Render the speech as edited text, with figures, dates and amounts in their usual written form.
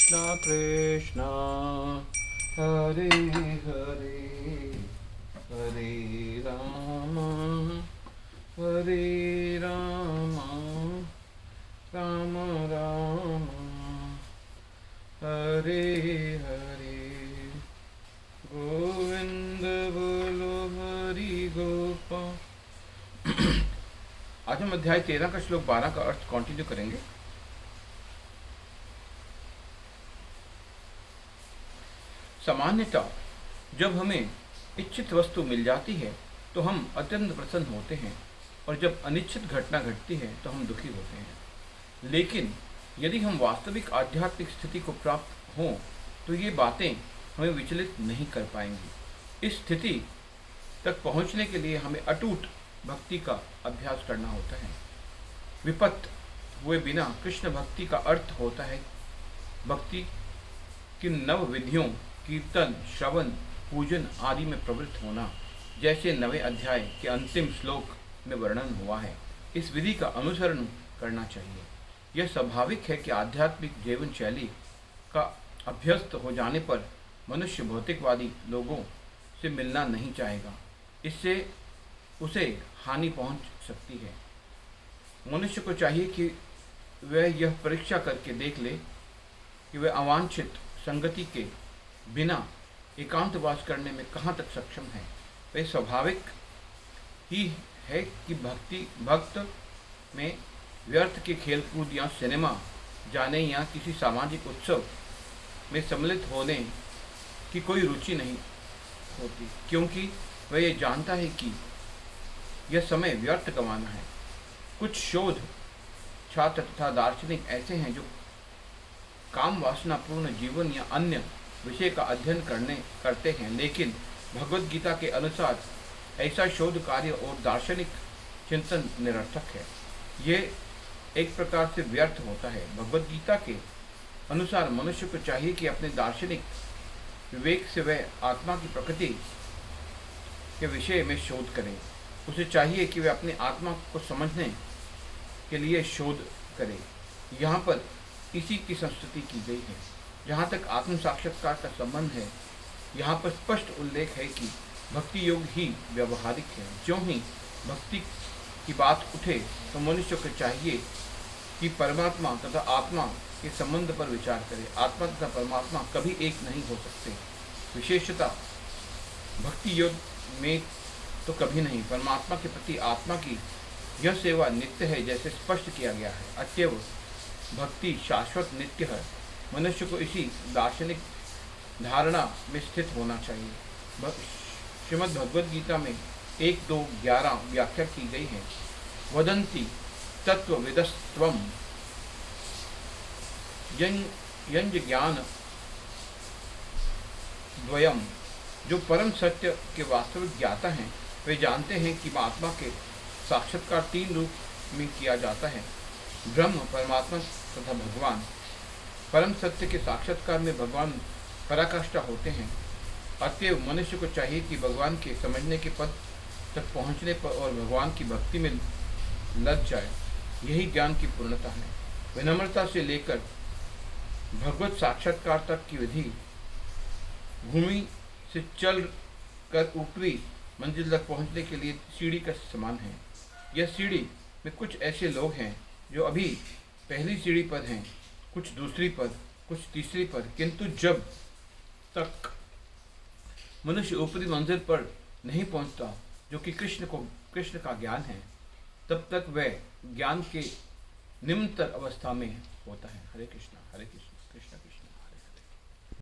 कृष्ण हरे हरे हरे राम राम राम हरे हरे। गोविंद बोलो हरि गोपाल। आज हम अध्याय 13 का श्लोक 12 का अर्थ कंटिन्यू करेंगे। सामान्यतः जब हमें इच्छित वस्तु मिल जाती है तो हम अत्यंत प्रसन्न होते हैं, और जब अनिच्छित घटना घटती है तो हम दुखी होते हैं। लेकिन यदि हम वास्तविक आध्यात्मिक स्थिति को प्राप्त हों तो ये बातें हमें विचलित नहीं कर पाएंगी। इस स्थिति तक पहुंचने के लिए हमें अटूट भक्ति का अभ्यास करना होता है। विपत्त हुए बिना कृष्ण भक्ति का अर्थ होता है भक्ति की नव विधियों, कीर्तन, श्रवण, पूजन आदि में प्रवृत्त होना, जैसे 9वें अध्याय के अंतिम श्लोक में वर्णन हुआ है। इस विधि का अनुसरण करना चाहिए। यह स्वाभाविक है कि आध्यात्मिक जीवन शैली का अभ्यस्त हो जाने पर मनुष्य भौतिकवादी लोगों से मिलना नहीं चाहेगा। इससे उसे हानि पहुंच सकती है। मनुष्य को चाहिए कि वह यह परीक्षा करके देख ले कि वह अवांछित संगति के बिना एकांतवास करने में कहाँ तक सक्षम है। वह स्वाभाविक ही है कि भक्त में व्यर्थ के खेल कूद या सिनेमा जाने या किसी सामाजिक उत्सव में सम्मिलित होने की कोई रुचि नहीं होती, क्योंकि वह ये जानता है कि यह समय व्यर्थ गंवाना है। कुछ शोध छात्र तथा दार्शनिक ऐसे हैं जो काम वासनापूर्ण जीवन या अन्य विषय का अध्ययन करते हैं, लेकिन भगवद गीता के अनुसार ऐसा शोध कार्य और दार्शनिक चिंतन निरर्थक है। ये एक प्रकार से व्यर्थ होता है। भगवद गीता के अनुसार मनुष्य को चाहिए कि अपने दार्शनिक विवेक से वह आत्मा की प्रकृति के विषय में शोध करे। उसे चाहिए कि वह अपने आत्मा को समझने के लिए शोध करे। यहाँ पर इसी की संस्तुति की गई है। जहाँ तक आत्म साक्षात्कार का संबंध है, यहाँ पर स्पष्ट उल्लेख है कि भक्ति योग ही व्यवहारिक है। ज्यों ही भक्ति की बात उठे तो मनुष्य को चाहिए कि परमात्मा तथा आत्मा के संबंध पर विचार करे। आत्मा तथा परमात्मा कभी एक नहीं हो सकते। विशेषतः भक्ति योग में तो कभी नहीं। परमात्मा के प्रति आत्मा की यह सेवा नित्य है, जैसे स्पष्ट किया गया है। अतएव भक्ति शाश्वत नित्य है। मनुष्य को इसी दार्शनिक धारणा में स्थित होना चाहिए। श्रीमद् भगवद गीता में 1-2-11 व्याख्या की गई है। वदन्ति तत्त्वविदस्त्वं यंज ज्ञान द्वयम्। जो परम सत्य के वास्तविक ज्ञाता हैं वे जानते हैं कि आत्मा के साक्षात्कार 3 रूप में किया जाता है: ब्रह्म, परमात्मा तथा भगवान। परम सत्य के साक्षात्कार में भगवान पराकाष्ठा होते हैं। अतएव मनुष्य को चाहिए कि भगवान के समझने के पद तक पहुँचने पर और भगवान की भक्ति में लग जाए। यही ज्ञान की पूर्णता है। विनम्रता से लेकर भगवत साक्षात्कार तक की विधि भूमि से चल कर ऊपरी मंजिल तक पहुंचने के लिए सीढ़ी का समान है। यह सीढ़ी में कुछ ऐसे लोग हैं जो अभी पहली सीढ़ी पर हैं, कुछ दूसरी पर, कुछ तीसरी पर, किंतु जब तक मनुष्य ऊपरी मंजिल पर नहीं पहुंचता, जो कि कृष्ण का ज्ञान है, तब तक वह ज्ञान के निम्नतर अवस्था में होता है। हरे कृष्णा हरे कृष्णा।